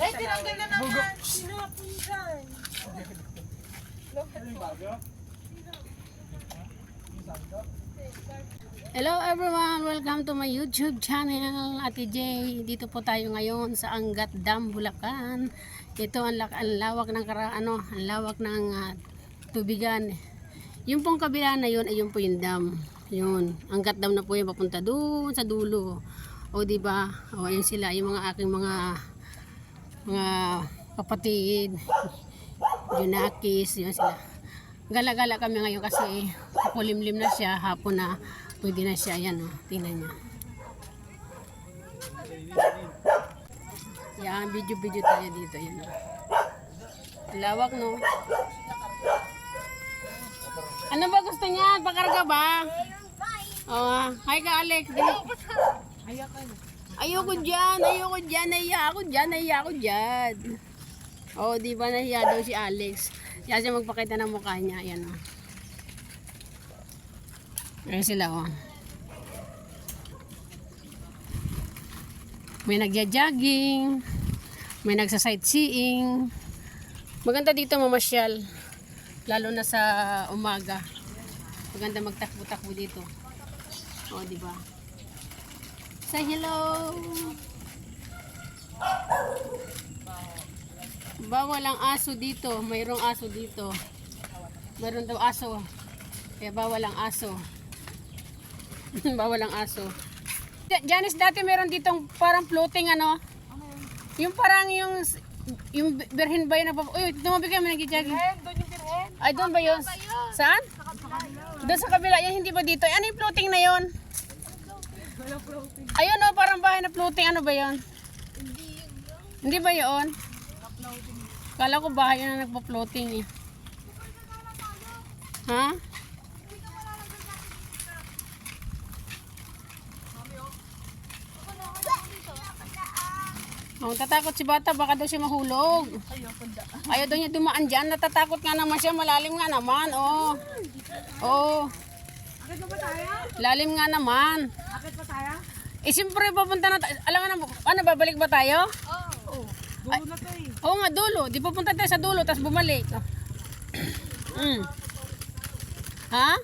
Eh, tinanggal na naman. Sinapon dyan. Hello everyone! Welcome to my YouTube channel, Ate J. Dito po tayo ngayon sa Angat Dam, Bulacan. Ito ang lawak ng ang lawak ng tubigan. Yung pong kabila na yun ay yun po yung dam. Yun, Angat Dam na po yung papunta doon sa dulo. O di ba? O ayun sila, yung mga aking mga kapatid, Junakis, yun sila. Gala-gala kami ngayon kasi kulimlim na siya, hapon na, pwede na siya. Ayan o, tingnan niya. Yan, video-video tayo dito. Yan o. Lawak no. Ano ba gusto niya? Pakarga ba? Oh, hi ka Alex. Ayoko dyan, nahiya ako dyan. Oh, di ba nahiya daw si Alex? Kaya siya magpakita ng mukha niya. Ayan o. Ayan sila o. May nagja-jogging. May nagsa-sightseeing. Maganda dito mamasyal. Lalo na sa umaga. Maganda magtakbo-takbo dito. O, di ba? Say hello! Bawal ang aso dito. Mayroong aso dito. Mayroon daw aso. Kaya bawal ang aso. Bawal ang aso. Janice, dati meron ditong parang floating ano. Yung parang yung birhen ba yun? Uy, tumabi kayo, may nag-jogging. Doon yung birhen. Ay, doon ba yun? Saan? Doon sa kabila. Yan, hindi ba dito? Ano yung floating na yun? Ayun o, parang bahay na floating. Ano ba yun? Hindi ba yun? Kala ko bahay na nagpa-floating eh. Ha? Oh, tatakot si bata, baka daw siya mahulog. Ayaw daw niya dumaan dyan. Natatakot nga naman siya, malalim nga naman. Oh. Oh. Akit pa tayo? Lalim nga naman. Akit pa tayo? Eh, siyempre papunta na tayo. Alam mo na, ano, babalik ba tayo? Oo. Dulo na to eh. Oo nga, dulo. Di pupunta tayo sa dulo, tapos bumalik. Ha?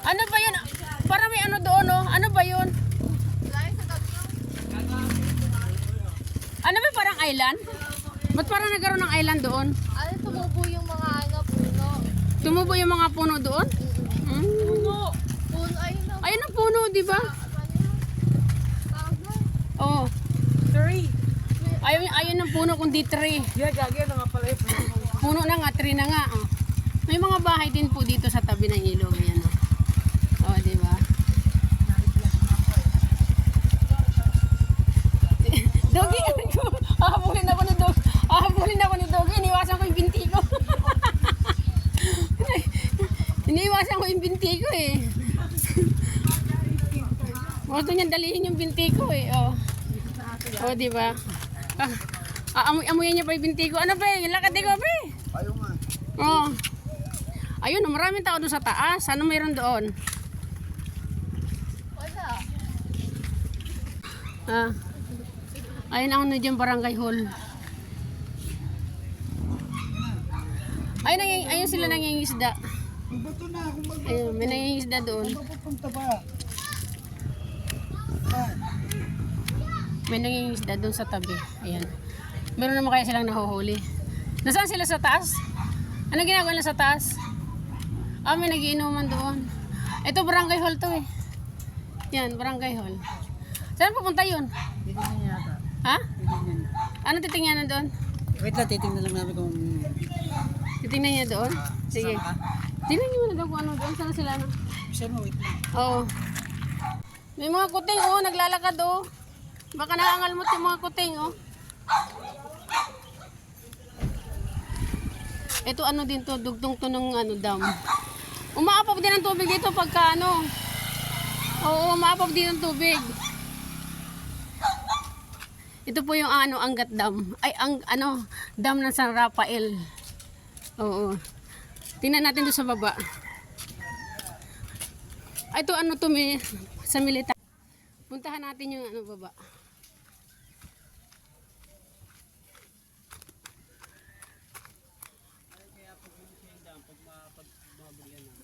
Ano ba yun? Parang may ano doon, oh. Ano ba yun? Ano ba parang island? Ba't parang nagkaroon ng island doon? Ano, tumubo yung mga puno. Tumubo yung mga puno doon? Puno, ayun na. Ayun ang puno, di ba? Oo. Three. Ayun ang puno kundi tree. Yeah, gagi. Ano nga pala yung Puno na nga, tree na nga. Oh. May mga bahay din po dito sa tabi ng ilog. Ayan, oh. Oh, di ba? Dogi, hahabulin ako ni Dogi. Hahabulin ako ni Dogi. Iniwasan ko yung binti ko. Iniwasan ko yung binti ko eh. Gusto niyan dalihin yung binti ko eh. Oh, oh di ba? Amoy-amoyan niya pa yung binti ko. Ano ba eh? Lakad ko ba eh? Ayaw nga. Oh. Ayun, maraming tao doon sa taas. Ano mayroon doon? Wala. Ayun ang ano dyan, barangay hall. Ayun sila nangingisda. Bato na kung Ayun, may nangingisda doon. magpapunta ba? May nangingisda doon sa tabi. Ayan. Meron naman kaya silang nahuhuli. Nasaan sila sa taas? Anong ginagawa nila sa taas? May nagiinuman doon. Ito barangay hall to eh. Yan, barangay hall. Saan pupunta yun? Titingnan niya yata. Ha? Titingnan. Ano titingnan doon? Wait lang, titingnan lang namin kung... Titingnan niya doon? Sige. Tingnan niyo na daw kung ano doon. Saan sila? Sir mo, wait lang. Oo. May mga kuting oh, naglalakad oh. Baka nakangalmot yung mga kuting oh. Ito ano din to, dugtong to ng ano, dam. Umaapaw din ang tubig dito pagka ano. Oo, umaapaw din ang tubig. Ito po yung ano, Angat Dam. Ay, ano, dam ng San Rafael. Oo. Tingnan natin doon sa baba. Ito ano to, sa militar. Puntahan natin yung ano baba.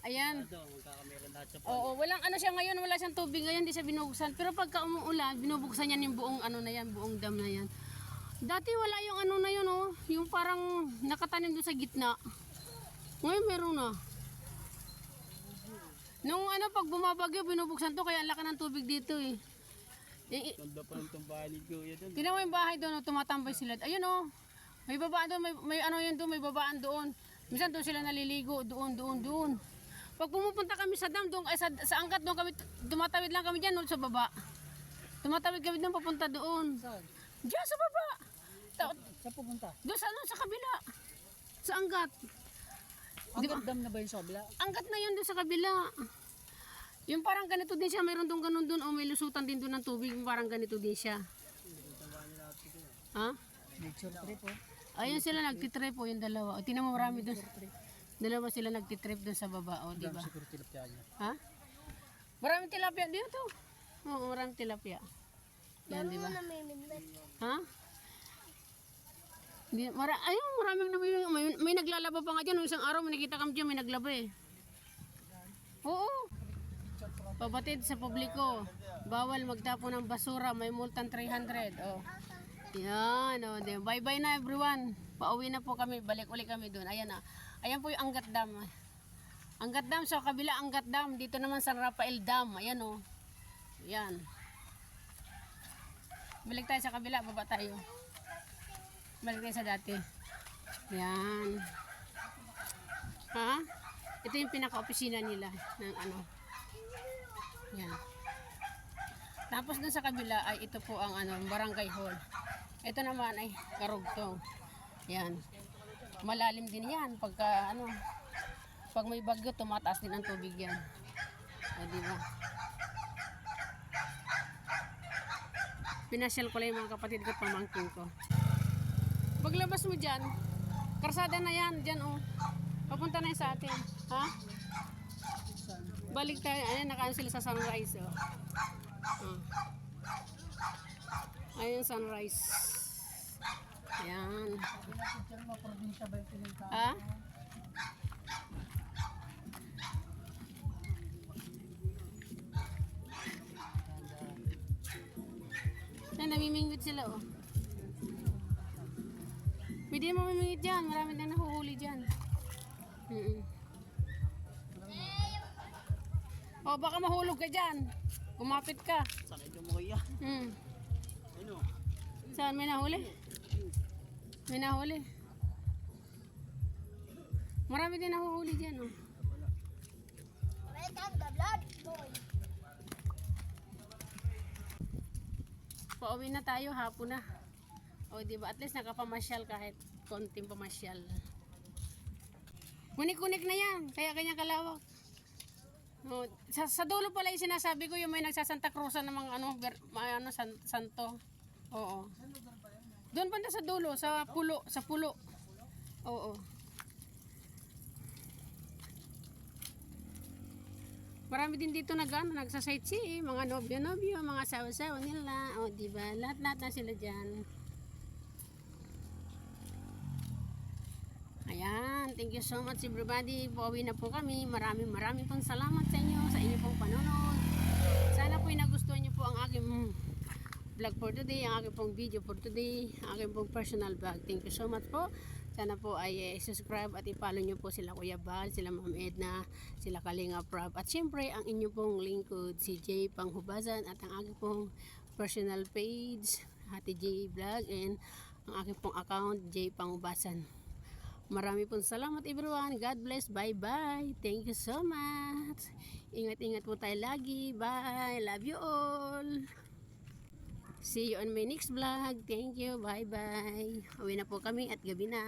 Ayan. Magkakameron lahat siya. Oo, walang ano siya ngayon, wala siyang tubig ngayon, hindi siya binubuksan. Pero pagka umuulan, binubuksan yan yung buong ano na yan, buong dam na yan. Dati wala yung ano na yun, oh, yung parang nakatanim doon sa gitna. Ngayon meron na. Nung ano, pag bumabagyo, binubuksan to, kaya ang laki ng tubig dito eh. Ganda pa ng tumbahan ni Kuya doon. Tingnan mo yung bahay doon, oh, tumatambay sila. Ayun oh, may babaan doon, may ano yun doon, may babaan doon. Minsan doon sila naliligo, doon. Pag pumupunta kami sa dam, doon, sa angkat doon kami, tumatawid lang kami dyan, no, sa baba. Tumatawid kami doon, papunta doon. Saan? Diyan sa baba. Saan pupunta? Doon sa ano, sa kabila. Sa angkat. Ang dam na ba yun sa kabila? Angkat na yun doon sa kabila. Yung parang ganito din siya, mayroon doon ganun doon, o may lusutan din doon ng tubig, yung parang ganito din siya. Ha? Nature trip oh. Ayun sila nagtitrip po yung dalawa. O, tingnan mo marami doon. Dalawa sila nagtitrip doon sa baba, o, di ba? Siguro tilapia niya. Ha? Maraming tilapia dito. Oo, maraming tilapia. Yan, di ba? Ha? Ayun, maraming may naglalaba pa nga dyan. Nung isang araw, may nakita kami dyan, may naglaba eh. Oo. Pabatid sa publiko. Bawal magtapon ng basura. May multang 300. Oh. Yan. Oh. Bye-bye na everyone. Pauwi na po kami. Balik uli kami doon. Ayan na. Ayan po yung Angat Dam. Angat Dam. Sa kabila, Angat Dam. Dito naman San Rafael Dam. Ayan oh. Yan. Balik tayo sa kabila. Baba tayo. Balik tayo sa dati. Yan. Ha? Ito yung pinaka-opisina nila ng ano. Yan. Tapos dun sa kabila ay ito po ang ano, barangay hall. Ito naman ay karugtong. Yan. Malalim din yan pagka ano, pag may bagyo tumataas din ang tubig yan. O, diba? Pinasyal ko lang yung mga kapatid ko, pamangkin ko. Paglabas mo dyan, karsada na yan, dyan oh. Papunta na yun sa atin. Ha? Balik tayo. Ayan, nakaan sila sa sunrise. Oh. Ayan, sunrise. Ayan. Ha? Ayan, namimingwit sila oh. Pwede mo mamingwit dyan. Marami na nahuhuli dyan. Oh, baka mahulog ka dyan. Kumapit ka. Saan ito mo kaya? Ano? Saan may nahuli? May nahuli. Marami din nahuhuli dyan, oh. Pauwi na tayo, hapon na. O, diba? At least nakapamasyal kahit konting pamasyal. Kunik-kunik na yan. Kaya kanya kalawak. O, sa dulo pala yung sinasabi ko yung may nagsasanta Cruzan ng mga ano, santo. Oo. Doon banda sa dulo, sa pulo. Oo. Marami din dito nagsa-sightsee, mga nobyo-nobyo, mga sawa-sawa nila. O, diba? Lahat-lahat na sila dyan. Ayan, thank you so much everybody. Pauwi na po kami. Maraming pong salamat sa inyo, sa inyo pong panonood. Sana po nagustuhan niyo po ang aking vlog for today, ang aking pong video for today, ang aking pong personal vlog. Thank you so much po. Sana po ay subscribe at i-follow nyo po sila Kuya Bal, sila Ma'am Edna, sila Kalinga Prab. At syempre, ang inyo pong lingkod, si Jay Panghubasan at ang aking pong personal page, Hati J Vlog, and ang aking pong account, Jay Panghubasan. Marami pong salamat everyone. God bless. Bye-bye. Thank you so much. Ingat-ingat po tayo lagi. Bye. Love you all. See you on my next vlog. Thank you. Bye-bye. Uwi na po kami at gabi na.